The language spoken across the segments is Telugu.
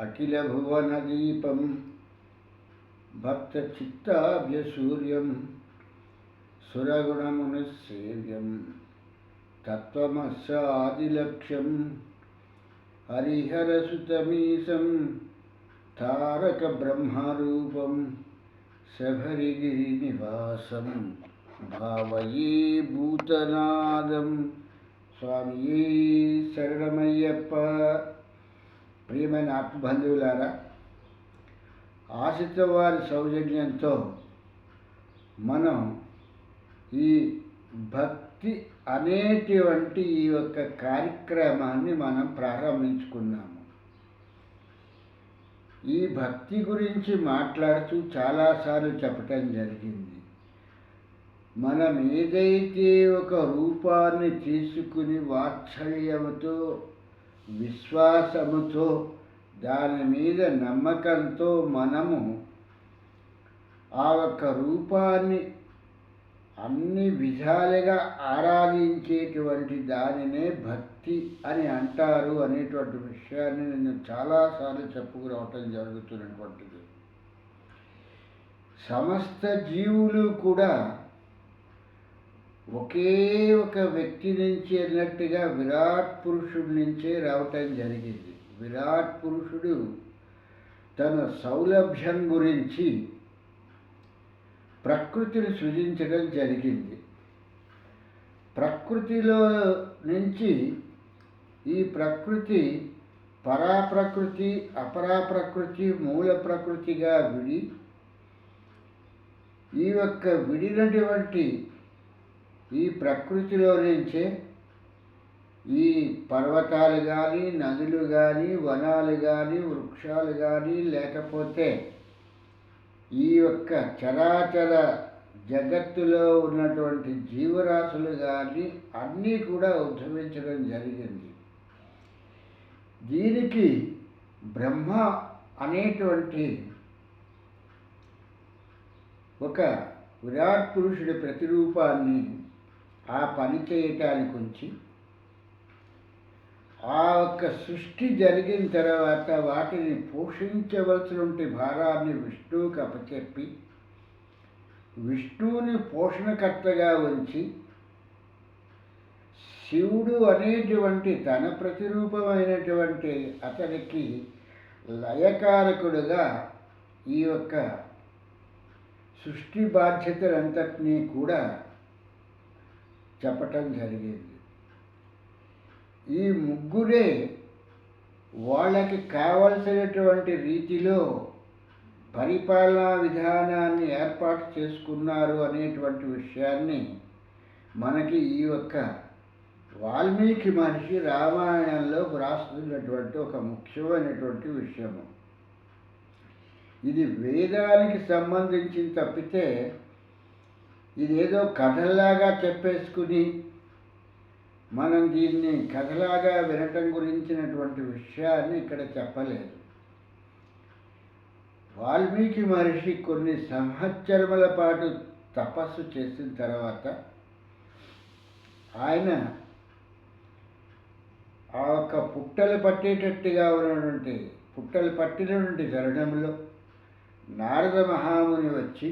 అఖిల భువన దీపం భక్త చిత్తాభ్యసూర్యం సురగుణమునిసేవ్యం తత్వమస్యాదిలక్ష్యం హరిహరసుతమీశం తారక బ్రహ్మరూపం శబరిగిరి నివాసం భావయే భూతనాదం. స్వామియే శరణమయ్యప్ప. ప్రియమైన ఆత్మబంధువులారా, ఆశిత వారి సౌజన్యంతో మనం ఈ భక్తి అనేటువంటి ఈ యొక్క కార్యక్రమాన్ని మనం ప్రారంభించుకున్నాము. ఈ భక్తి గురించి మాట్లాడుతూ చాలాసార్లు చెప్పటం జరిగింది. మనం ఏదైతే ఒక రూపాన్ని తీసుకుని వాత్సల్యముతో, విశ్వాసముతో, దాని మీద నమ్మకంతో మనము ఆ యొక్క రూపాన్ని అన్ని విధాలుగా ఆరాధించేటువంటి దానినే భక్తి అని అంటారు అనేటువంటి విషయాన్ని నేను చాలాసార్లు చెప్పుకురావటం జరుగుతున్నటువంటిది. సమస్త జీవులు కూడా ఒకే ఒక వ్యక్తి నుంచి అన్నట్టుగా విరాట్ పురుషుడి నుంచే రావటం జరిగింది. విరాట్ పురుషుడు తన సౌలభ్యం గురించి ప్రకృతిని సృజించడం జరిగింది. ప్రకృతిలో నుంచి ఈ ప్రకృతి పరాప్రకృతి, అపరాప్రకృతి, మూల ప్రకృతిగా విడి, ఈ యొక్క విడినటువంటి ఈ ప్రకృతిలో నుంచే ఈ పర్వతాలు కానీ, నదులు కానీ, వనాలు కానీ, వృక్షాలు కానీ, లేకపోతే ఈ యొక్క చరాచర జగత్తులో ఉన్నటువంటి జీవరాశులు కానీ అన్నీ కూడా ఉద్భవించడం జరిగింది. దీనికి బ్రహ్మ అనేటువంటి ఒక విరాట్ పురుషుడి ప్రతిరూపాన్ని ఆ పని చేయటానికి ఉంచి, ఆ యొక్క సృష్టి జరిగిన తర్వాత వాటిని పోషించవలసినటువంటి భారాన్ని విష్ణువుకి అప్పచెప్పి, విష్ణువుని పోషణకర్తగా ఉంచి, శివుడు అనేటువంటి తన ప్రతిరూపమైనటువంటి అతనికి లయకారకుడుగా ఈ యొక్క సృష్టి బాధ్యతలంతటినీ కూడా చెప్పటం జరిగింది. ఈ ముగ్గురే వాళ్ళకి కావలసినటువంటి రీతిలో పరిపాలనా విధానాన్ని ఏర్పాటు చేసుకున్నారు అనేటువంటి విషయాన్ని మనకి ఈ యొక్క వాల్మీకి మహర్షి రామాయణంలో వ్రాస్తున్నటువంటి ఒక ముఖ్యమైనటువంటి విషయము. ఇది వేదానికి సంబంధించి తప్పితే ఇదేదో కథలాగా చెప్పేసుకుని మనం దీన్ని కథలాగా వినటం గురించినటువంటి విషయాన్ని ఇక్కడ చెప్పలేదు. వాల్మీకి మహర్షి కొన్ని సంవత్సరముల పాటు తపస్సు చేసిన తర్వాత ఆయన ఆ యొక్క పుట్టలు పట్టేటట్టుగా ఉన్నటువంటి పుట్టలు పట్టినటువంటి తరుణంలో నారద మహాముని వచ్చి,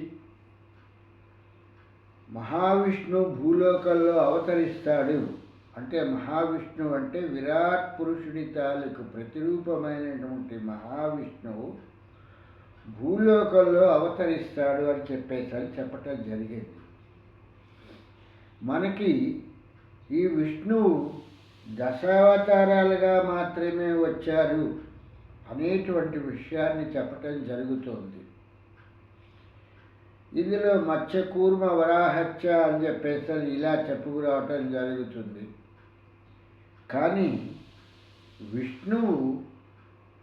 మహావిష్ణు భూలోకంలో అవతరిస్తాడు అంటే, మహావిష్ణువు అంటే విరాట్ పురుషుడి తాలూకు ప్రతిరూపమైనటువంటి మహావిష్ణువు భూలోకంలో అవతరిస్తాడు అని చెప్పటం జరిగింది. మనకి ఈ విష్ణువు దశావతారాలుగా మాత్రమే వచ్చారు అనేటువంటి విషయాన్ని చెప్పటం జరుగుతోంది. ఇందులో మత్స్య కూర్మ వరాహత్య అని చెప్పేసి ఇలా చెప్పుకురావటం జరుగుతుంది. కానీ విష్ణువు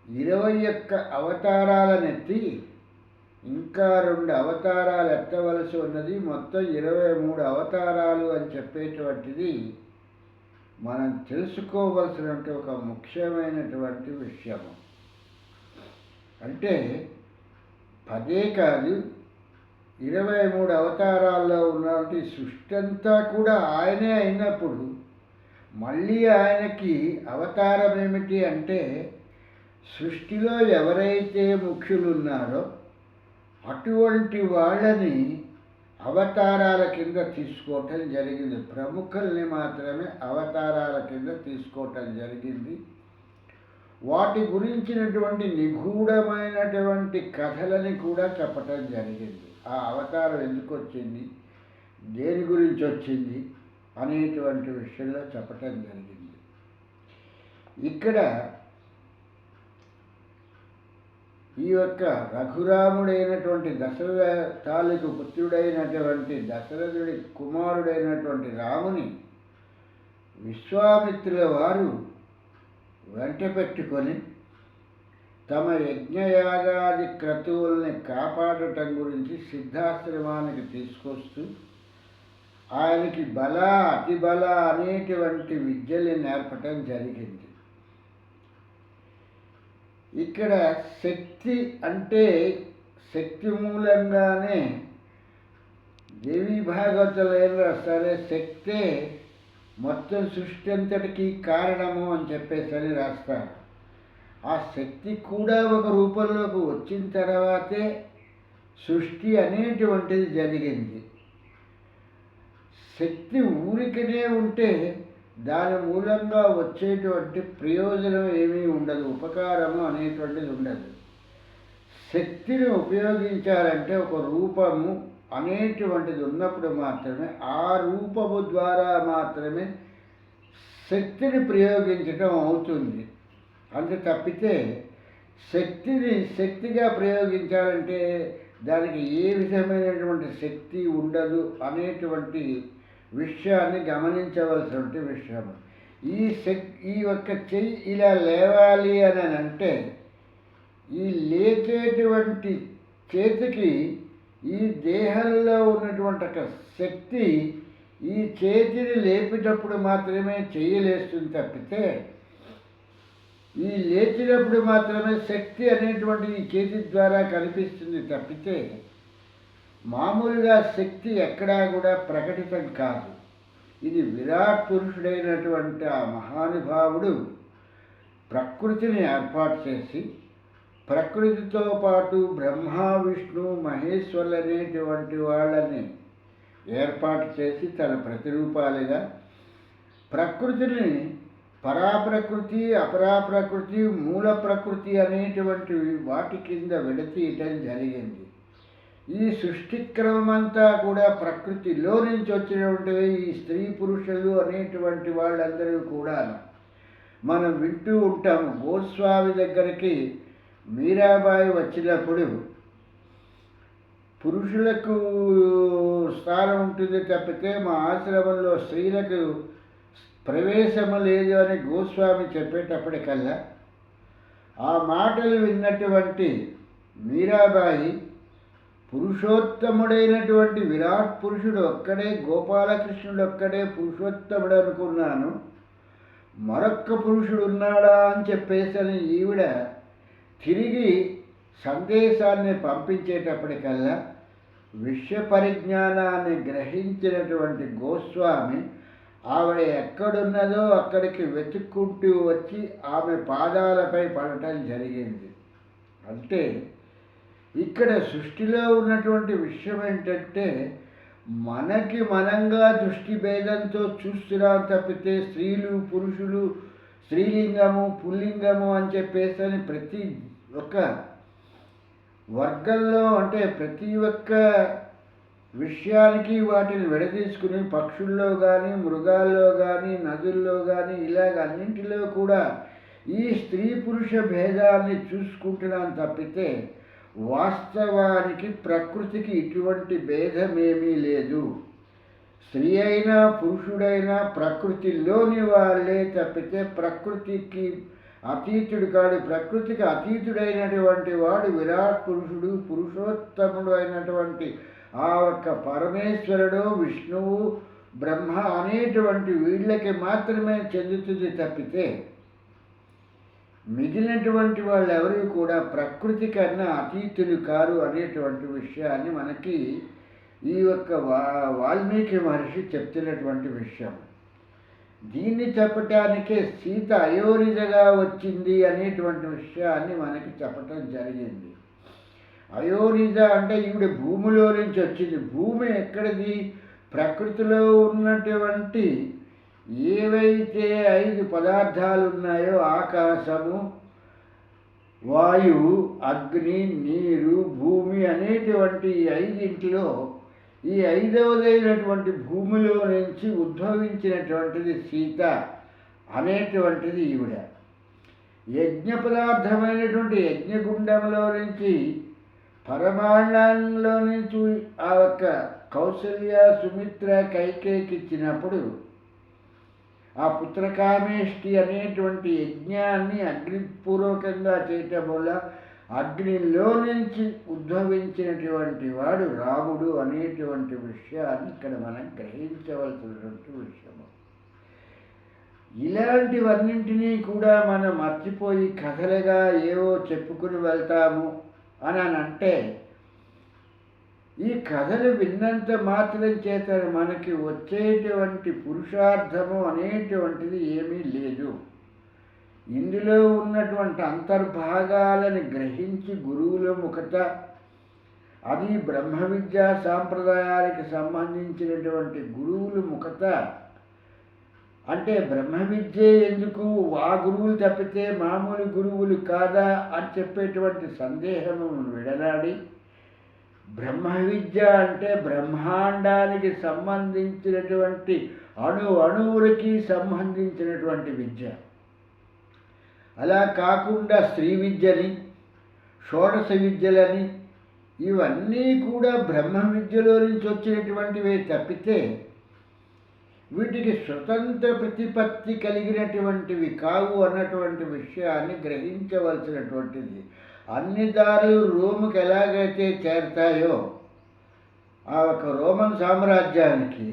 21 అవతారాలనెత్తి ఇంకా 2 అవతారాలు ఎత్తవలసి ఉన్నది. మొత్తం 23 అవతారాలు అని చెప్పేటువంటిది మనం తెలుసుకోవలసినటువంటి ఒక ముఖ్యమైనటువంటి విషయము. అంటే 10 కాదు, 23 అవతారాల్లో ఉన్నటువంటి సృష్టి అంతా కూడా ఆయనే అయినప్పుడు మళ్ళీ ఆయనకి అవతారం ఏమిటి అంటే సృష్టిలో ఎవరైతే ముఖ్యులున్నారో అటువంటి వాళ్ళని అవతారాల కింద తీసుకోవటం జరిగింది. ప్రముఖుల్ని మాత్రమే అవతారాల కింద తీసుకోవటం జరిగింది. వాటి గురించినటువంటి నిగూఢమైనటువంటి కథలని కూడా చెప్పటం జరిగింది. ఆ అవతారం ఎందుకు వచ్చింది, దేని గురించి వచ్చింది అనేటువంటి విషయంలో చెప్పటం జరిగింది. ఇక్కడ ఈ యొక్క రఘురాముడైనటువంటి దశరథ తాలూకు పుత్రుడైనటువంటి దశరథుడి కుమారుడైనటువంటి రాముని విశ్వామిత్రుల వారు వెంట పెట్టుకొని తమ యజ్ఞయాగాది క్రతువుల్ని కాపాడటం గురించి సిద్ధాశ్రమానికి తీసుకొస్తూ ఆయనకి బల అతిబల అనేటువంటి విద్యల్ని నేర్పటం జరిగింది. ఇక్కడ శక్తి అంటే శక్తి మూలంగానే దేవీ భాగవతులు ఏం రాస్తారే, శక్తే మొత్తం సృష్టి అంతటికీ కారణము అని చెప్పేసి రాస్తారు. ఆ శక్తి కూడా ఒక రూపంలోకి వచ్చిన తర్వాతే సృష్టి అనేటువంటిది జరిగింది. శక్తి ఊరికనే ఉంటే దాని మూలంగా వచ్చేటువంటి ప్రయోజనం ఏమీ ఉండదు, ఉపకారము అనేటువంటిది ఉండదు. శక్తిని ఉపయోగించాలంటే ఒక రూపము అనేటువంటిది ఉన్నప్పుడు మాత్రమే, ఆ రూపము ద్వారా మాత్రమే శక్తిని ప్రయోగించటం అవుతుంది. అంతే తప్పితే శక్తిని శక్తిగా ప్రయోగించాలంటే దానికి ఏ విధమైనటువంటి శక్తి ఉండదు అనేటువంటి విషయాన్ని గమనించవలసినటువంటి విషయం. ఈ ఒక్క చెయ్యి ఇలా లేవాలి అని అంటే ఈ లేచేటువంటి చేతికి ఈ దేహంలో ఉన్నటువంటి ఒక శక్తి ఈ చేతిని లేపేటప్పుడు మాత్రమే చెయ్యి లేస్తుంది తప్పితే, ఈ లేచినప్పుడు మాత్రమే శక్తి అనేటువంటి ఈ చేతి ద్వారా కనిపిస్తుంది తప్పితే మామూలుగా శక్తి ఎక్కడా కూడా ప్రకటితం కాదు. ఇది విరాట్ పురుషుడైనటువంటి ఆ మహానుభావుడు ప్రకృతిని ఏర్పాటు చేసి, ప్రకృతితో పాటు బ్రహ్మ విష్ణు మహేశ్వరులు అనేటువంటి వాళ్ళని ఏర్పాటు చేసి తన ప్రతిరూపాలుగా ప్రకృతిని పరాప్రకృతి, అపరాప్రకృతి, మూల ప్రకృతి అనేటువంటి వాటి కింద విడతీయటం జరిగింది. ఈ సృష్టి క్రమమంతా కూడా ప్రకృతిలో నుంచి వచ్చినటువంటివి. ఈ స్త్రీ పురుషులు అనేటువంటి వాళ్ళందరూ కూడా మనం వింటూ ఉంటాము. గోస్వామి దగ్గరికి మీరాబాయి వచ్చినప్పుడు పురుషులకు స్థానం ఉంటుంది తప్పితే మా ఆశ్రమంలో స్త్రీలకు ప్రవేశము లేదు అని గోస్వామి చెప్పేటప్పటికల్లా ఆ మాటలు విన్నటువంటి మీరాబాయి పురుషోత్తముడైనటువంటి విరాట్ పురుషుడు ఒక్కడే, గోపాలకృష్ణుడు ఒక్కడే పురుషోత్తముడు అనుకున్నాను, మరొక్క పురుషుడు ఉన్నాడా అని చెప్పేసని ఈవిడ తిరిగి సందేశాన్ని పంపించేటప్పటికల్లా విషయ పరిజ్ఞానాన్ని గ్రహించినటువంటి గోస్వామి ఆవిడ ఎక్కడున్నదో అక్కడికి వెతుక్కుంటూ వచ్చి ఆమె పాదాలపై పడటం జరిగింది. అంటే ఇక్కడ సృష్టిలో ఉన్నటువంటి విషయం ఏంటంటే మనకి మనంగా దృష్టి భేదంతో చూస్తున్నాం తప్పితే స్త్రీలు పురుషులు, స్త్రీలింగము పుల్లింగము అని చెప్పేసి ప్రతి ఒక్క వర్గంలో అంటే ప్రతి ఒక్క విషయానికి వాటిని విడదీసుకుని పక్షుల్లో కానీ, మృగాల్లో కానీ, నదుల్లో కానీ ఇలాగ అన్నింటిలో కూడా ఈ స్త్రీ పురుష భేదాన్ని చూసుకుంటున్నాం తప్పితే వాస్తవానికి ప్రకృతికి ఇటువంటి భేదమేమీ లేదు. స్త్రీ అయినా పురుషుడైనా ప్రకృతిలోని వాళ్ళే తప్పితే ప్రకృతికి అతీతుడు కాడు. ప్రకృతికి అతీతుడైనటువంటి వాడు విరాట్ పురుషుడు, పురుషోత్తముడు అయినటువంటి ఆ ఒక్క పరమేశ్వరుడు, విష్ణువు, బ్రహ్మ అనేటువంటి వీళ్ళకి మాత్రమే చెందుతుంది తప్పితే మిగిలినటువంటి వాళ్ళు ఎవరు కూడా ప్రకృతి కన్నా అతీతులు కారు అనేటువంటి విషయాన్ని మనకి ఈ యొక్క వాల్మీకి మహర్షి చెప్తున్నటువంటి విషయం. దీన్ని చెప్పటానికే సీత అయోనిజగా వచ్చింది అనేటువంటి విషయాన్ని మనకి చెప్పటం జరిగింది. అయోనిజ అంటే ఈవిడ భూమిలో నుంచి వచ్చింది. భూమి ఎక్కడిది? ప్రకృతిలో ఉన్నటువంటి ఏవైతే 5 పదార్థాలు ఉన్నాయో ఆకాశము, వాయువు, అగ్ని, నీరు, భూమి అనేటువంటి ఈ 5 ఈ 5వదైనటువంటి భూమిలో నుంచి ఉద్భవించినటువంటిది సీత అనేటువంటిది ఈవిడ. యజ్ఞ పదార్థమైనటువంటి యజ్ఞగుండంలో నుంచి పరమాణంలో నుంచి ఆ యొక్క కౌసల్య, సుమిత్ర, కైకేయికి ఇచ్చినప్పుడు ఆ పుత్రకామేష్టి అనేటువంటి యజ్ఞాన్ని అగ్నిపూర్వకంగా చేయటం వల్ల అగ్నిలో నుంచి ఉద్భవించినటువంటి వాడు రాముడు అనేటువంటి విషయాన్ని ఇక్కడ మనం గ్రహించవలసినటువంటి విషయము. ఇలాంటివన్నింటినీ కూడా మనం మర్చిపోయి కథలుగా ఏవో చెప్పుకుని వెళ్తాము అని అంటే ఈ కథలు విన్నంత మాత్రం చేత మనకి వచ్చేటువంటి పురుషార్థము అనేటువంటిది ఏమీ లేదు. ఇందులో ఉన్నటువంటి అంతర్భాగాలను గ్రహించి గురువుల ముఖత, అది బ్రహ్మ విద్యా సాంప్రదాయానికి సంబంధించినటువంటి గురువుల ముఖత, అంటే బ్రహ్మ విద్య ఎందుకు ఆ గురువులు తప్పితే మామూలు గురువులు కాదా అని చెప్పేటువంటి సందేహమును విడనాడి, బ్రహ్మ విద్య అంటే బ్రహ్మాండానికి సంబంధించినటువంటి అణువులకి సంబంధించినటువంటి విద్య. అలా కాకుండా స్త్రీ విద్యని, షోడశ విద్యలని ఇవన్నీ కూడా బ్రహ్మ విద్యలో నుంచి వచ్చినటువంటివే తప్పితే వీటికి స్వతంత్ర ప్రతిపత్తి కలిగినటువంటివి కావు అన్నటువంటి విషయాన్ని గ్రహించవలసినటువంటిది. అన్ని దారులు రోముకి ఎలాగైతే చేరతాయో ఆ ఒక రోమన్ సామ్రాజ్యానికి,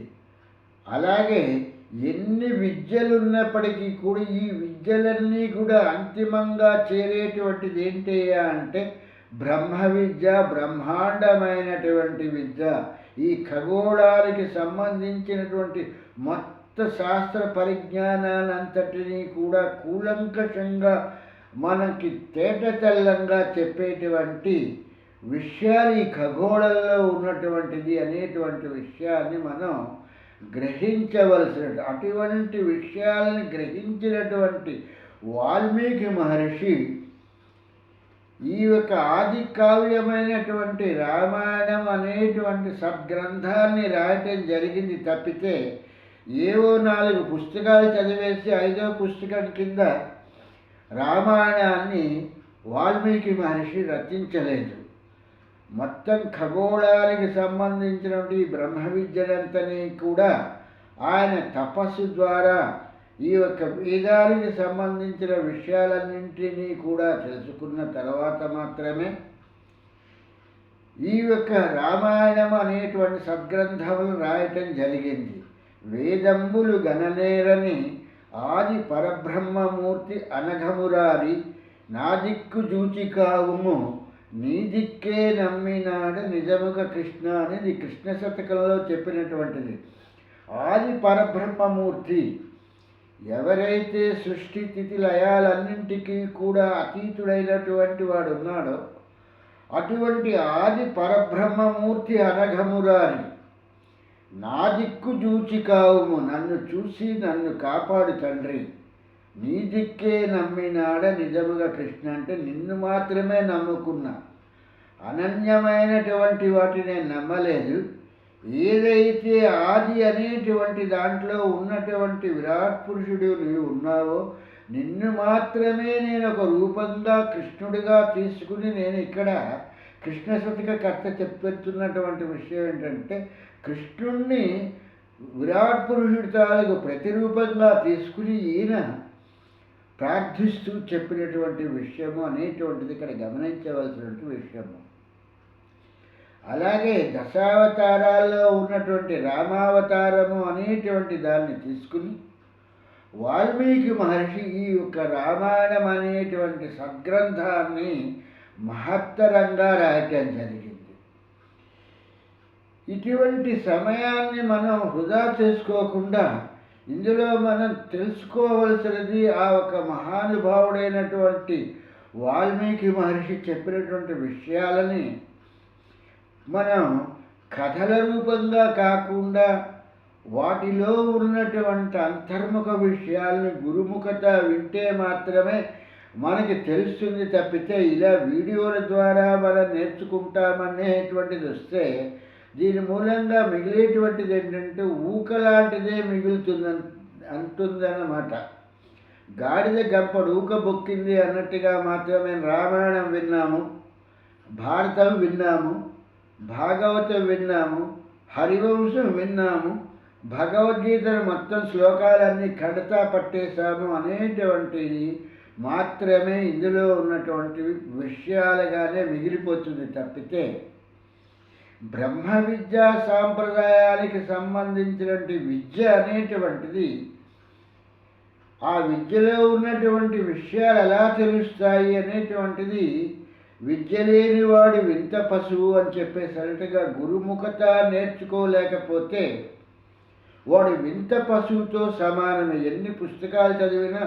అలాగే ఎన్ని విద్యలు ఉన్నప్పటికీ కూడా ఈ విద్యలన్నీ కూడా అంతిమంగా చేరేటువంటిది ఏంటయ్యా అంటే బ్రహ్మ విద్య, బ్రహ్మాండమైనటువంటి విద్య. ఈ ఖగోళానికి సంబంధించినటువంటి మొత్తం శాస్త్ర పరిజ్ఞానాలంతటినీ కూడా కూలంకషంగా మనకి తేటతెల్లంగా చెప్పేటువంటి విషయాలు ఈ ఖగోళంలో ఉన్నటువంటిది అనేటువంటి విషయాన్ని మనం గ్రహించవలసిన, అటువంటి విషయాలను గ్రహించినటువంటి వాల్మీకి మహర్షి ఈ యొక్క ఆది కావ్యమైనటువంటి రామాయణం అనేటువంటి సద్గ్రంథాన్ని రాయటం జరిగింది తప్పితే ఏవో 4 పుస్తకాలు చదివేసి 5వ పుస్తకం కింద రామాయణాన్ని వాల్మీకి మహర్షి రచించలేదు. మొత్తం ఖగోళానికి సంబంధించినటువంటి బ్రహ్మ విద్యలంతని కూడా ఆయన తపస్సు ద్వారా ఈ యొక్క వేదానికి సంబంధించిన విషయాలన్నింటినీ కూడా తెలుసుకున్న తర్వాత మాత్రమే ఈ యొక్క రామాయణం అనేటువంటి సద్గ్రంథములు రాయటం జరిగింది. వేదంబులు గణనేరని ఆది పరబ్రహ్మమూర్తి అనఘమురారి నా దిక్కు జూచికావుము నీ దిక్కే నమ్మినాడు నిజముగా కృష్ణ అనేది కృష్ణ శతకంలో చెప్పినటువంటిది. ఆది పరబ్రహ్మమూర్తి ఎవరైతే సృష్టి స్థితి లయాలన్నింటికీ కూడా అతీతుడైనటువంటి వాడు ఉన్నాడో అటువంటి ఆది పరబ్రహ్మమూర్తి అనఘమురారి నా దిక్కు జూచికావుము, నన్ను చూసి నన్ను కాపాడు తండ్రి, నీ దిక్కే నమ్మినాడ నిజముగా కృష్ణ అంటే నిన్ను మాత్రమే నమ్ముకున్నా, అనన్యమైనటువంటి వాటిని నేను నమ్మలేదు. ఏదైతే ఆది అనేటువంటి దాంట్లో ఉన్నటువంటి విరాట్ పురుషుడు నీవు ఉన్నావో నిన్ను మాత్రమే నేను ఒక రూపంగా కృష్ణుడిగా తీసుకుని నేను ఇక్కడ కృష్ణ శతక కర్త చెప్పెడుతున్నటువంటి విషయం ఏంటంటే కృష్ణుణ్ణి విరాట్ పురుషుడి తాలూకు ప్రతిరూపంగా తీసుకుని ఈయన ప్రార్థిస్తూ చెప్పినటువంటి విషయము అనేటువంటిది ఇక్కడ గమనించవలసినటువంటి విషయము. అలాగే దశావతారాల్లో ఉన్నటువంటి రామావతారము అనేటువంటి దాన్ని తీసుకుని వాల్మీకి మహర్షి ఈ యొక్క రామాయణం అనేటువంటి సద్గ్రంథాన్ని మహత్తరంగా రాయటం జరిగింది. ఇటువంటి సమయాన్ని మనం వృధా చేసుకోకుండా ఇందులో మనం తెలుసుకోవలసినది ఆ ఒక మహానుభావుడైనటువంటి వాల్మీకి మహర్షి చెప్పినటువంటి విషయాలని మనం కథల రూపంగా కాకుండా వాటిలో ఉన్నటువంటి అంతర్ముఖ విషయాలను గురుముఖత వింటే మాత్రమే మనకి తెలుస్తుంది తప్పితే ఇలా వీడియోల ద్వారా మనం నేర్చుకుంటామనేటువంటిది వస్తే దీని మూలంగా మిగిలేటువంటిది ఏంటంటే ఊకలాంటిదే అంటుందన్నమాట. గాడిద గంపడు ఊక బొక్కింది అన్నట్టుగా మాత్రమే రామాయణం విన్నాము, భారతం విన్నాము, భాగవతం విన్నాము, హరివంశం విన్నాము, భగవద్గీతను మొత్తం శ్లోకాలన్నీ కడతా పట్టేశాము అనేటువంటిది మాత్రమే ఇందులో ఉన్నటువంటి విషయాలుగానే మిగిలిపోతుంది తప్పితే బ్రహ్మ విద్యా సాంప్రదాయానికి సంబంధించినటువంటి విద్య అనేటువంటిది ఆ విద్యలో ఉన్నటువంటి విషయాలు ఎలా తెలుస్తాయి అనేటువంటిది విద్య లేనివాడు వింత పశువు అని చెప్పేసరిగా గురుముఖత నేర్చుకోలేకపోతే వాడు వింత పశువుతో సమానమే. ఎన్ని పుస్తకాలు చదివినా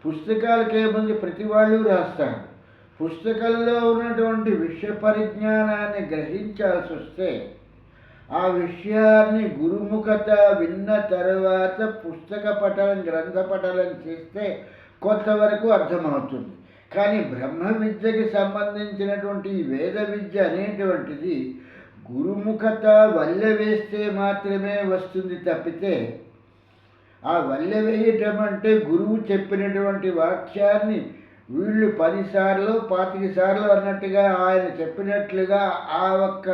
పుస్తకాలకేముంది ప్రతి వాళ్ళు రాస్తారు. పుస్తకంలో ఉన్నటువంటి విషయ పరిజ్ఞానాన్ని గ్రహించాల్సి వస్తే ఆ విషయాన్ని గురుముఖత విన్న తర్వాత పుస్తక పఠనం గ్రంథ పఠనం చేస్తే కొంతవరకు అర్థమవుతుంది. కానీ బ్రహ్మ విద్యకి సంబంధించినటువంటి వేద విద్య అనేటువంటిది గురుముఖత వల్లె వేస్తే మాత్రమే వస్తుంది తప్పితే ఆ వల్లె వేయటం అంటే గురువు చెప్పినటువంటి వాక్యాన్ని వీళ్ళు 10 సార్లు 25 సార్లు అన్నట్టుగా ఆయన చెప్పినట్లుగా ఆ ఒక్క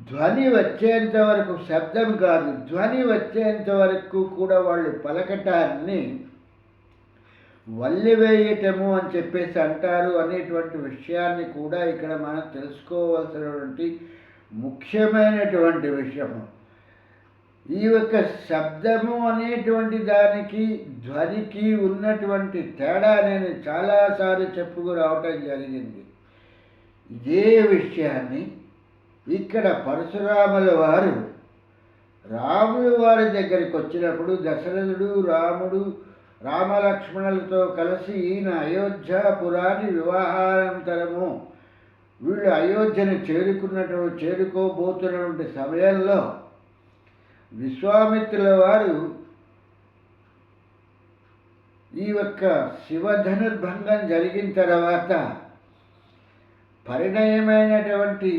ధ్వని వచ్చేంత వరకు, శబ్దం కాదు ధ్వని వచ్చేంత వరకు కూడా వాళ్ళు పలకటాన్ని వల్లివేయటము అని చెప్పేసి అంటారు అనేటువంటి విషయాన్ని కూడా ఇక్కడ మనం తెలుసుకోవాల్సినటువంటి ముఖ్యమైనటువంటి విషయము. ఈ యొక్క శబ్దము అనేటువంటి దానికి ధ్వనికి ఉన్నటువంటి తేడా నేను చాలాసార్లు చెప్పుకురావటం జరిగింది. ఇదే విషయాన్ని ఇక్కడ పరశురాముల వారు రాముల వారి దగ్గరికి వచ్చినప్పుడు దశరథుడు రామలక్ష్మణులతో కలిసి ఈయన అయోధ్యాపురాన్ని వివాహానంతరము వీళ్ళు అయోధ్యను చేరుకోబోతున్నటువంటి సమయంలో విశ్వామిత్రుల వారు ఈ యొక్క శివధనుర్భంగం జరిగిన తర్వాత పరిణయమైనటువంటి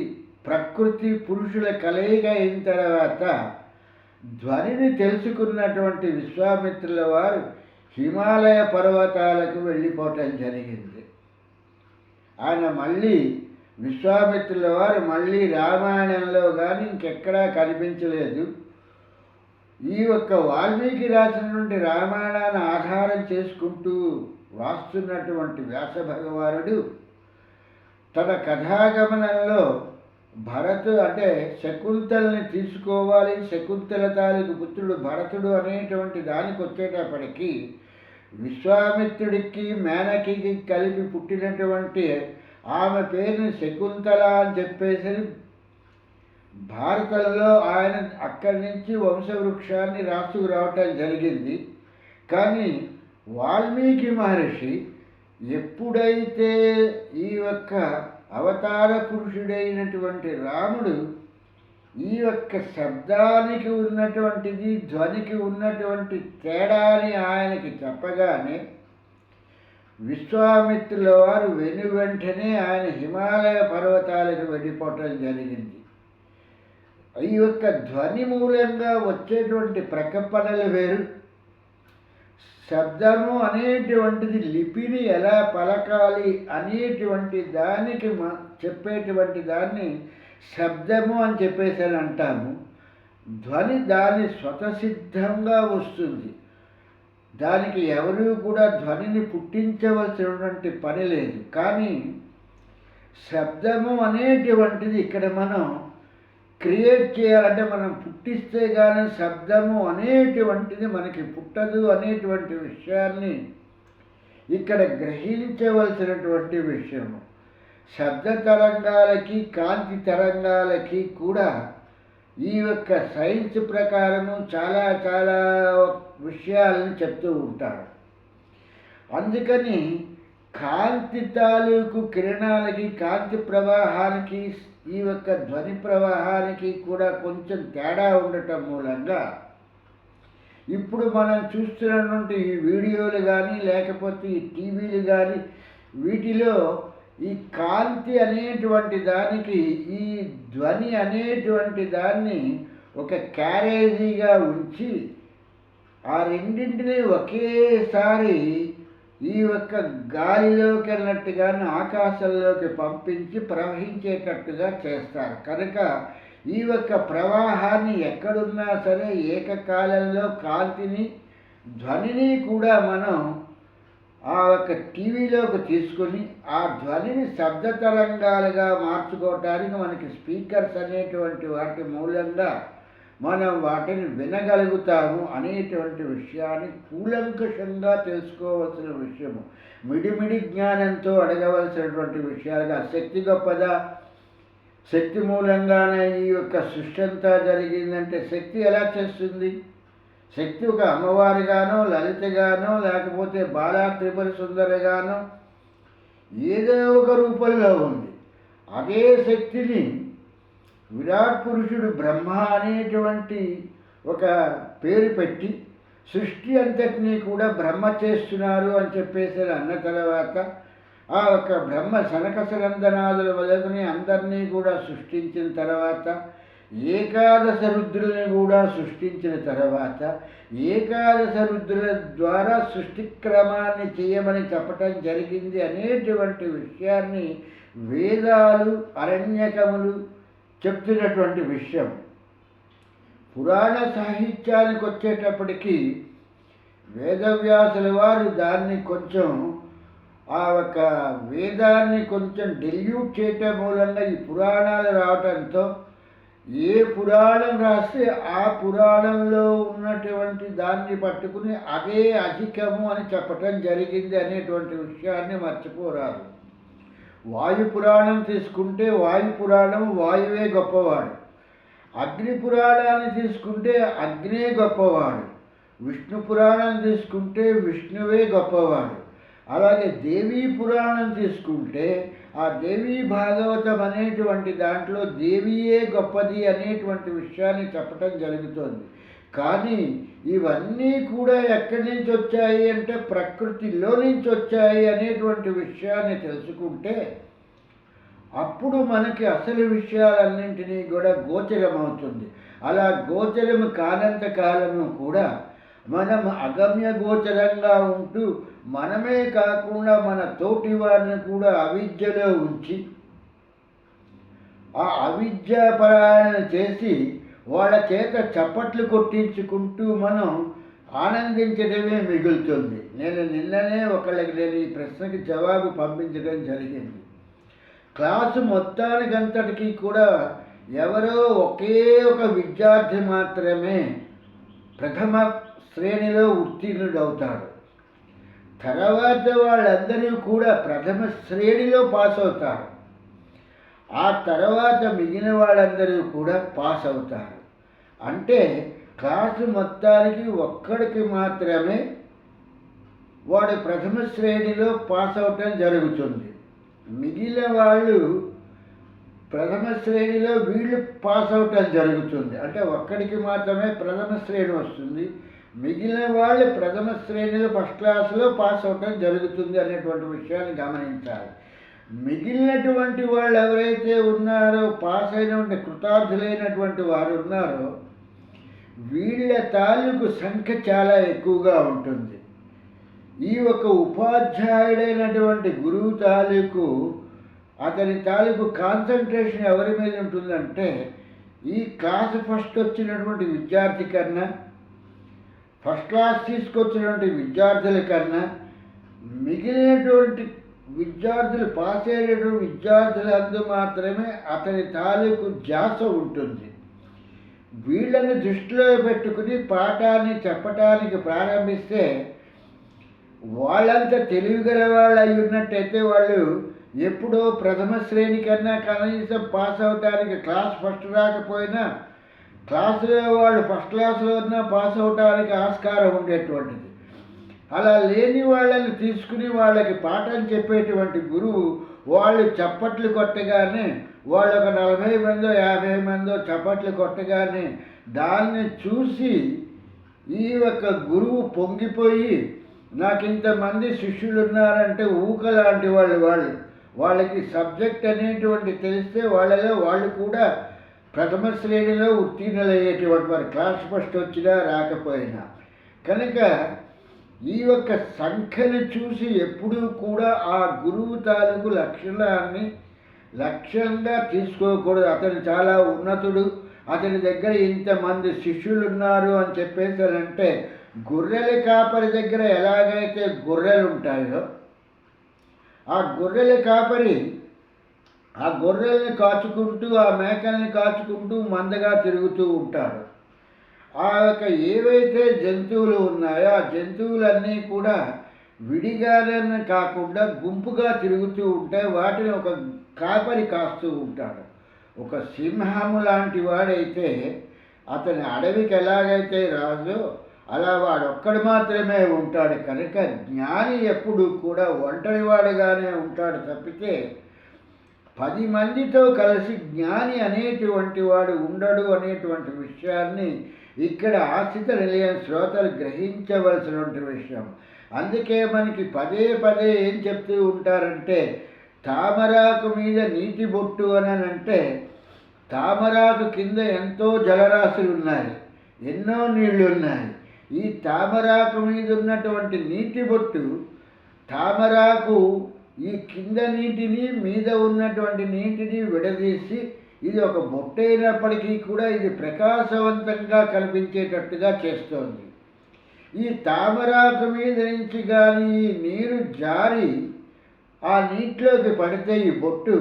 ప్రకృతి పురుషుల కలయిక అయిన తర్వాత ధ్వనిని తెలుసుకున్నటువంటి విశ్వామిత్రుల వారు హిమాలయ పర్వతాలకు వెళ్ళిపోవటం జరిగింది. ఆయన విశ్వామిత్రుల వారు మళ్ళీ రామాయణంలో కానీ ఇంకెక్కడా కనిపించలేదు. ఈ యొక్క వాల్మీకి రాసినటువంటి రామాయణాన్ని ఆధారం చేసుకుంటూ రాస్తున్నటువంటి వ్యాస భగవానుడు తన కథాగమనంలో శకుంతలని తీసుకోవాలి, శకుంతల తాలూకు పుత్రుడు భరతుడు అనేటువంటి దానికి వచ్చేటప్పటికీ విశ్వామిత్రుడికి మేనకికి కలిపి పుట్టినటువంటి ఆమె పేరుని శకుంతల అని చెప్పేసి భారతంలో ఆయన అక్కడి నుంచి వంశవృక్షాన్ని రాసుకురావటం జరిగింది. కానీ వాల్మీకి మహర్షి ఎప్పుడైతే ఈ యొక్క అవతార పురుషుడైనటువంటి రాముడు ఈ యొక్క శబ్దానికి ఉన్నటువంటిది ధ్వనికి ఉన్నటువంటి తేడాని ఆయనకి చెప్పగానే విశ్వామిత్రుల వారు వెంటనే ఆయన హిమాలయ పర్వతాలకు వెళ్ళిపోవటం జరిగింది. ఈ యొక్క ధ్వని మూలంగా వచ్చేటువంటి ప్రకంపనలు వేరు. శబ్దము అనేటువంటిది లిపిని ఎలా పలకాలి అనేటువంటి దానికి చెప్పేటువంటి దాన్ని శబ్దము అని చెప్పేసి అంటాము. ధ్వని దాని స్వతసిద్ధంగా వస్తుంది. దానికి ఎవరూ కూడా ధ్వనిని పుట్టించవలసినటువంటి పని లేదు. కానీ శబ్దము అనేటువంటిది ఇక్కడ మనం క్రియేట్ చేయాలంటే మనం పుట్టిస్తే కానీ శబ్దము అనేటువంటిది మనకి పుట్టదు అనేటువంటి విషయాన్ని ఇక్కడ గ్రహించవలసినటువంటి విషయము. శబ్ద తరంగాలకి కాంతి తరంగాలకి కూడా ఈ యొక్క సైన్స్ ప్రకారము చాలా చాలా విషయాలను చెప్తూ ఉంటారు. అందుకని కాంతి తాలూకు కిరణాలకి, కాంతి ప్రవాహానికి, ఈ యొక్క ధ్వని ప్రవాహానికి కూడా కొంచెం తేడా ఉండటం మూలంగా ఇప్పుడు మనం చూస్తున్నటువంటి ఈ వీడియోలు కానీ, లేకపోతే ఈ టీవీలు కానీ, వీటిలో ఈ కాంతి అనేటువంటి దానికి ఈ ధ్వని అనేటువంటి దాన్ని ఒక క్యారేజీగా ఉంచి ఆ రెండింటినీ ఒకేసారి ఈ యొక్క గాలిలోకి వెళ్ళినట్టుగాను ఆకాశంలోకి పంపించి ప్రవహించేటట్టుగా చేస్తారు. కనుక ఈ యొక్క ప్రవాహాన్ని ఎక్కడున్నా సరే ఏకకాలంలో కాంతిని, ధ్వనిని కూడా మనం ఆ యొక్క టీవీలోకి తీసుకొని ఆ ధ్వనిని శబ్ద తరంగాలుగా మార్చుకోవటానికి మనకి స్పీకర్స్ అనేటువంటి వాటి మూలంగా మనం వాటిని వినగలుగుతాము అనేటువంటి విషయాన్ని కూలంకషంగా తెలుసుకోవాల్సిన విషయము. మిడిమిడి జ్ఞానంతో అడగవలసినటువంటి విషయాలుగా శక్తి గొప్పదా, శక్తి మూలంగానే ఈ యొక్క సృష్టి అంతా జరిగిందంటే శక్తి ఎలా చేస్తుంది? శక్తి ఒక అమ్మవారిగానో, లలితగానో, లేకపోతే బాలా త్రిపుర సుందరిగానో ఏదో ఒక రూపంలో ఉంది. అదే శక్తిని విరాట్ పురుషుడు బ్రహ్మ అనేటువంటి ఒక పేరు పెట్టి సృష్టి అంతటినీ కూడా బ్రహ్మ చేస్తున్నారు అని చెప్పేసి అన్న తర్వాత ఆ యొక్క బ్రహ్మ శనకసరందనాదుల మొదలుకొని అందరినీ కూడా సృష్టించిన తర్వాత ఏకాదశ రుద్రుల్ని కూడా సృష్టించిన తర్వాత ఏకాదశ రుద్రుల ద్వారా సృష్టి క్రమాన్ని చేయమని చెప్పటం జరిగింది అనేటువంటి విషయాన్ని వేదాలు, అరణ్యకములు చెప్తున్నటువంటి విషయం. పురాణ సాహిత్యానికి వచ్చేటప్పటికీ వేదవ్యాసుల వారు దాన్ని కొంచెం ఆ యొక్క వేదాన్ని కొంచెం డెల్యూట్ చేయటం మూలంగా ఈ పురాణాలు రావటంతో ఏ పురాణం రాస్తే ఆ పురాణంలో ఉన్నటువంటి దాన్ని పట్టుకుని అదే అధికము అని చెప్పటం జరిగింది అనేటువంటి విషయాన్ని మర్చిపోరాదు. వాయు పురాణం తీసుకుంటే వాయు పురాణం వాయువే గొప్పవాడు, అగ్ని పురాణాన్ని తీసుకుంటే అగ్నే గొప్పవాడు, విష్ణు పురాణం తీసుకుంటే విష్ణువే గొప్పవాడు. అలాగే దేవీ పురాణం తీసుకుంటే ఆ దేవీ భాగవతం అనేటువంటి దాంట్లో దేవియే గొప్పది అనేటువంటి విషయాన్ని చెప్పటం జరుగుతుంది. కానీ ఇవన్నీ కూడా ఎక్కడి నుంచి వచ్చాయి అంటే ప్రకృతిలో నుంచి వచ్చాయి అనేటువంటి విషయాన్ని తెలుసుకుంటే అప్పుడు మనకి అసలు విషయాలన్నింటినీ కూడా గోచరమవుతుంది. అలా గోచరం కానంత కాలము కూడా మనం అగమ్య గోచరంగా ఉంటూ మనమే కాకుండా మన తోటి వారిని కూడా అవిద్యలో ఉంచి ఆ అవిద్యాపరాయణ చేసి వాళ్ళ చేత చప్పట్లు కొట్టించుకుంటూ మనం ఆనందించడమే మిగులుతుంది. నేను నిన్ననే నేను ఈ ప్రశ్నకి జవాబు పంపించడం జరిగింది. క్లాసు మొత్తానికంతటికీ కూడా ఎవరో ఒకే ఒక విద్యార్థి మాత్రమే ప్రథమ శ్రేణిలో ఉత్తీర్ణుడవుతాడు. తర్వాత వాళ్ళందరూ కూడా ప్రథమ శ్రేణిలో పాస్ అవుతారు. ఆ తర్వాత మిగిలిన వాళ్ళందరూ కూడా పాస్ అవుతారు. అంటే క్లాసు మొత్తానికి ఒక్కడికి మాత్రమే వాడు ప్రథమ శ్రేణిలో పాస్ అవటం జరుగుతుంది. మిగిలిన వాళ్ళు ప్రథమ శ్రేణిలో వీళ్ళు పాస్ అవటం జరుగుతుంది. అంటే ఒక్కడికి మాత్రమే ప్రథమ శ్రేణి వస్తుంది, మిగిలిన వాళ్ళు ప్రథమ శ్రేణిలో ఫస్ట్ క్లాసులో పాస్ అవటం జరుగుతుంది అనేటువంటి విషయాన్ని గమనించాలి. మిగిలినటువంటి వాళ్ళు ఎవరైతే ఉన్నారో పాస్ అయినటువంటి కృతార్థులైనటువంటి వారు ఉన్నారో వీళ్ళ తాలూకు సంఖ్య చాలా ఎక్కువగా ఉంటుంది. ఈ ఒక ఉపాధ్యాయుడైనటువంటి గురువు తాలూకు అతని తాలూకు కాన్సన్ట్రేషన్ ఎవరి మీద ఉంటుందంటే ఈ క్లాస్ ఫస్ట్ వచ్చినటువంటి విద్యార్థి కన్నా, ఫస్ట్ క్లాస్ తీసుకొచ్చినటువంటి విద్యార్థుల కన్నా మిగిలినటువంటి విద్యార్థులు పాస్ అయినటువంటి విద్యార్థులందు మాత్రమే అతని తాలూకు ధ్యాస ఉంటుంది. వీళ్ళని దృష్టిలో పెట్టుకుని పాఠాన్ని చెప్పటానికి ప్రారంభిస్తే వాళ్ళంతా తెలివిగల వాళ్ళు అయి ఉన్నట్టయితే వాళ్ళు ఎప్పుడో ప్రథమ శ్రేణి కన్నా కనీసం పాస్ అవడానికి క్లాస్ ఫస్ట్ రాకపోయినా క్లాసులో వాళ్ళు ఫస్ట్ క్లాస్లో ఉన్నా పాస్ అవడానికి ఆస్కారం ఉండేటువంటిది. అలా లేని వాళ్ళని తీసుకుని వాళ్ళకి పాఠం చెప్పేటువంటి గురువు వాళ్ళు చప్పట్లు కొట్టగానే, వాళ్ళు ఒక 40 మందో 50 మందో చప్పట్లు కొట్టగానే దాన్ని చూసి ఈ యొక్క గురువు పొంగిపోయి, నాకు ఇంతమంది శిష్యులు ఉన్నారంటే ఊక లాంటి వాళ్ళకి సబ్జెక్ట్ అనేటువంటి తెలిస్తే వాళ్ళలో వాళ్ళు కూడా ప్రథమ శ్రేణిలో ఉత్తీర్ణులయ్యేటువంటి వారు, క్లాస్ ఫస్ట్ వచ్చినా రాకపోయినా. కనుక ఈ యొక్క సంఖ్యను చూసి ఎప్పుడూ కూడా ఆ గురువు తాలూకు లక్షణాన్ని లక్ష్యంగా తీసుకోకూడదు. అతను చాలా ఉన్నతుడు, అతని దగ్గర ఇంతమంది శిష్యులు ఉన్నారు అని చెప్పేసారంటే, గొర్రెల కాపరి దగ్గర ఎలాగైతే గొర్రెలు ఉంటాయో, ఆ గొర్రెల కాపరి ఆ గొర్రెల్ని కాచుకుంటూ, ఆ మేకల్ని కాచుకుంటూ మందగా తిరుగుతూ ఉంటాడు. ఆ యొక్క ఏవైతే జంతువులు ఉన్నాయో ఆ జంతువులన్నీ కూడా విడిగానే కాకుండా గుంపుగా తిరుగుతూ ఉంటాయి. వాటిని ఒక కాపరి కాస్తూ ఉంటాడు. ఒక సింహము లాంటి వాడైతే అతని అడవికి ఎలాగైతే రాజో అలా వాడొక్కడు మాత్రమే ఉంటాడు. కనుక జ్ఞాని ఎప్పుడు కూడా ఒంటరివాడుగానే ఉంటాడు తప్పితే 10 మందితో కలిసి జ్ఞాని అనేటువంటి వాడు ఉండడు అనేటువంటి విషయాన్ని ఇక్కడ ఆశ్రిత నిలయం శ్రోతలు గ్రహించవలసినటువంటి విషయం. అందుకే మనకి పదే పదే ఏం చెప్తూ ఉంటారంటే, తామరాకు మీద నీటి బొట్టు అని అంటే, తామరాకు కింద ఎంతో జలరాశులు ఉన్నాయి, ఎన్నో నీళ్లు ఉన్నాయి. ఈ తామరాకు మీద ఉన్నటువంటి నీటి బొట్టు తామరాకు ఈ కింద నీటిని మీద ఉన్నటువంటి నీటిని విడదీసి, ఇది ఒక బొట్టైనప్పటికీ కూడా ఇది ప్రకాశవంతంగా కనిపించేటట్టుగా చేస్తోంది. ఈ తామరాకు మీద నుంచి కానీ నీరు జారి ఆ నీటిలోకి పడితే ఈ బొట్టు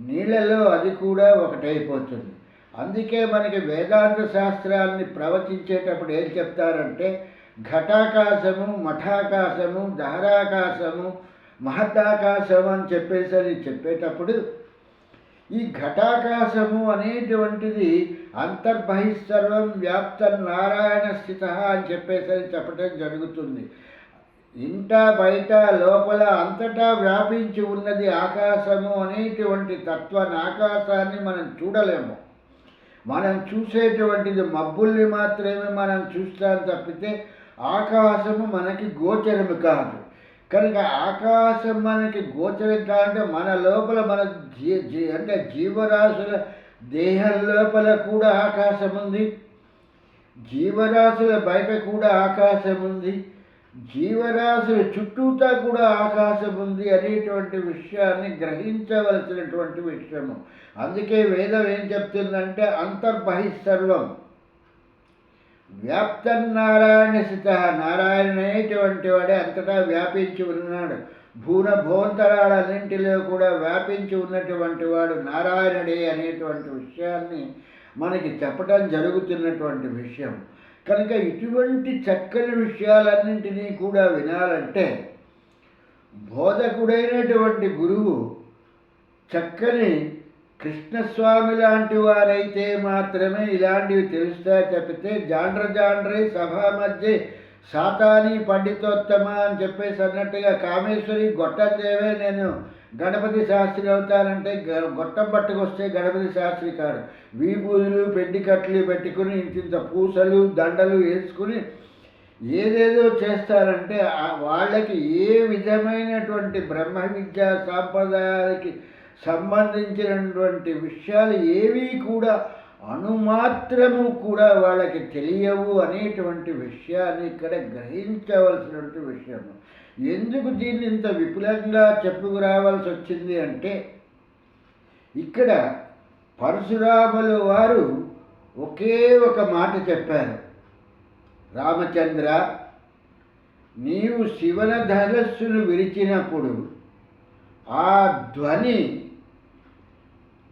నీళ్ళలో అది కూడా ఒకటైపోతుంది. అందుకే మనకి వేదాంత శాస్త్రాన్ని ప్రవచించేటప్పుడు ఏం చెప్తారంటే, ఘటాకాశము, మఠాకాశము, దహరాకాశము, మహదాకాశము అని చెప్పేటప్పుడు ఈ ఘటాకాశము అనేటువంటిది అంతర్బహిస్సర్వం వ్యాప్త నారాయణ స్థిత అని చెప్పటం జరుగుతుంది. ఇంట బయట లోపల అంతటా వ్యాపించి ఉన్నది ఆకాశము అనేటువంటి తత్వాన్ని, ఆకాశాన్ని మనం చూడలేము. మనం చూసేటువంటిది మబ్బుల్ని మాత్రమే మనం చూస్తాం తప్పితే ఆకాశము మనకి గోచరము కాదు. కనుక ఆకాశం మనకి గోచరం కాదంటే మన లోపల మన అంటే జీవరాశుల దేహం లోపల కూడా ఆకాశం ఉంది, జీవరాశుల బయట కూడా ఆకాశం ఉంది, జీవరాశుల చుట్టూతా కూడా ఆకాశం ఉంది అనేటువంటి విషయాన్ని గ్రహించవలసినటువంటి విషయము. అందుకే వేదం ఏం చెప్తుందంటే, అంతర్బహిస్సర్వం వ్యాప్తం నారాయణ స్థిత, నారాయణ అనేటువంటి వాడే అంతటా వ్యాపించి ఉన్నాడు. భూనభోంతరాలన్నింటిలో కూడా వ్యాపించి ఉన్నటువంటి వాడు నారాయణుడే అనేటువంటి విషయాన్ని మనకి చెప్పడం జరుగుతున్నటువంటి విషయం. కనుక ఇటువంటి చక్కని విషయాలన్నింటినీ కూడా వినాలంటే బోధకుడైనటువంటి గురువు చక్కని కృష్ణస్వామి లాంటి వారైతే మాత్రమే ఇలాంటివి తెలుస్తాయి తప్పితే జాండ్రై సభా మధ్య సాతాని పండితోత్తమ అని చెప్పేసి అన్నట్టుగా కామేశ్వరి గొట్టం దేవే నేను గణపతి శాస్త్రి అవుతానంటే గొట్టం పట్టుకొస్తే గణపతి శాస్త్రి కాడు. వీబూదులు పెండికట్లు పెట్టుకుని ఇంత పూసలు దండలు వేసుకుని ఏదేదో చేస్తారంటే వాళ్ళకి ఏ విధమైనటువంటి బ్రహ్మ విద్యా సాంప్రదాయాలకి సంబంధించినటువంటి విషయాలు ఏవీ కూడా అణుమాత్రము కూడా వాళ్ళకి తెలియవు అనేటువంటి విషయాన్ని ఇక్కడ గ్రహించవలసినటువంటి విషయము. ఎందుకు దీన్ని ఇంత విపులంగా చెప్పుకురావాల్సి వచ్చింది అంటే, ఇక్కడ పరశురాములు వారు ఒకే ఒక మాట చెప్పారు, రామచంద్ర నీవు శివన ధనస్సును విరిచినప్పుడు ఆ ధ్వని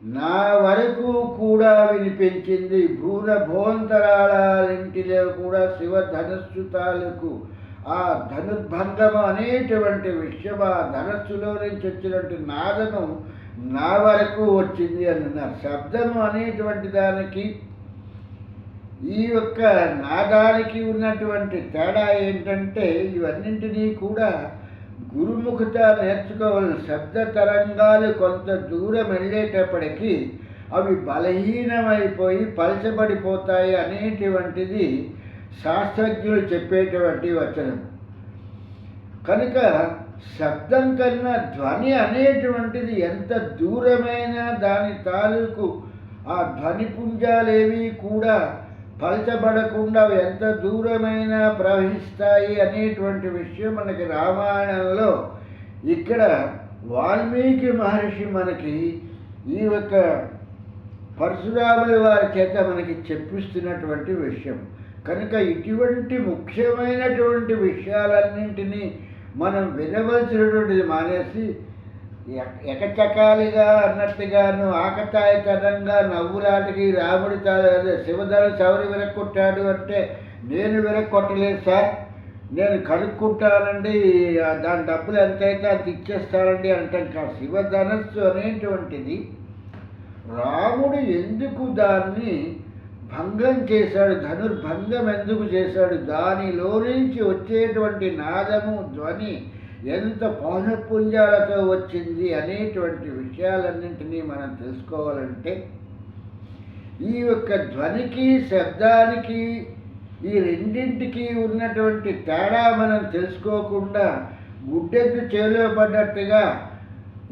నా వరకు కూడా వినిపించింది. భూనభోంతరాలింటిలో కూడా శివ ధనస్సు తాలూకు ఆ ధనుర్భంగము అనేటువంటి విషయం, ఆ ధనస్సులో నుంచి వచ్చినటువంటి నాదము నా వరకు వచ్చింది అన్నారు. శబ్దము అనేటువంటి దానికి ఈ యొక్క నాదానికి ఉన్నటువంటి తేడా ఏంటంటే ఇవన్నింటినీ కూడా గురుముఖత నేర్చుకోవాలని. శబ్ద తరంగాలు కొంత దూరం వెళ్ళేటప్పటికీ అవి బలహీనమైపోయి పలచబడిపోతాయి అనేటువంటిది శాస్త్రజ్ఞులు చెప్పేటువంటి వచనం. కనుక శబ్దం కన్నా ధ్వని అనేటువంటిది ఎంత దూరమైన దాని తాలూకు ఆ ధ్వని పుంజాలేవి కూడా పలచబడకుండా ఎంత దూరమైనా ప్రవహిస్తాయి అనేటువంటి విషయం మనకి రామాయణంలో ఇక్కడ వాల్మీకి మహర్షి మనకి ఈ యొక్క పరశురాముల వారి చేత మనకి చెప్పిస్తున్నటువంటి విషయం. కనుక ఇటువంటి ముఖ్యమైనటువంటి విషయాలన్నింటినీ మనం వినవలసినటువంటిది మానేసి ఎకచకాలిగా అన్నట్టుగాను ఆకతాయితనంగా నవ్వులాటికి రాముడి శివధను చవరి విరక్కొట్టాడు అంటే నేను విరక్కొట్టలేదు సార్, నేను కనుక్కుంటానండి, దాని డబ్బులు ఎంతైతే అంత ఇచ్చేస్తానండి అంటాం కాదు. శివధనస్సు అనేటువంటిది రాముడు ఎందుకు దాన్ని భంగం చేశాడు, ధనుర్భంగం ఎందుకు చేశాడు, దానిలో నుంచి వచ్చేటువంటి నాదము ధ్వని ఎంత పౌనఃపుంజాలతో వచ్చింది అనేటువంటి విషయాలన్నింటినీ మనం తెలుసుకోవాలంటే ఈ యొక్క ధ్వనికి శబ్దానికి ఈ రెండింటికి ఉన్నటువంటి తేడా మనం తెలుసుకోకుండా గుడ్డెద్దు చేలో పడ్డట్టుగా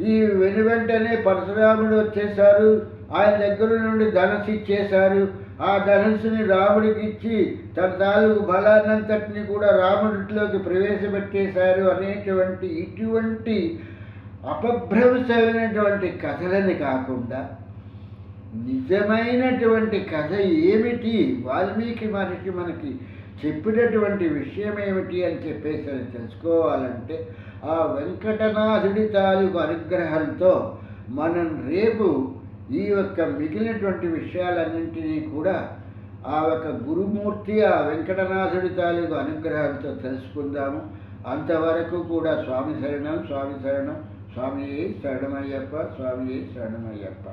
ఈ వెనువెంటనే పరశురాముడు వచ్చేశారు, ఆయన దగ్గర నుండి ధనస్సు ఇచ్చేశారు, ఆ ధనస్సుని రాముడికి ఇచ్చి తన తాలూకు బలాన్నంతటిని కూడా రాముడిలోకి ప్రవేశపెట్టేశారు అనేటువంటి ఇటువంటి అపభ్రంశమైనటువంటి కథలని కాకుండా నిజమైనటువంటి కథ ఏమిటి, వాల్మీకి మహర్షి మనకి చెప్పినటువంటి విషయం ఏమిటి అని చెప్పేసి అది తెలుసుకోవాలంటే ఆ వెంకటనాథుడి తాలూకు అనుగ్రహంతో మనం రేపు ఈ యొక్క మిగిలినటువంటి విషయాలన్నింటినీ కూడా ఆ యొక్క గురుమూర్తి ఆ వెంకటనాథుడి తాలూకు అనుగ్రహంతో తెలుసుకుందాము. అంతవరకు కూడా స్వామి శరణం, స్వామి శరణం, స్వామి శరణమయ్యప్ప, స్వామి శరణమయ్యప్ప.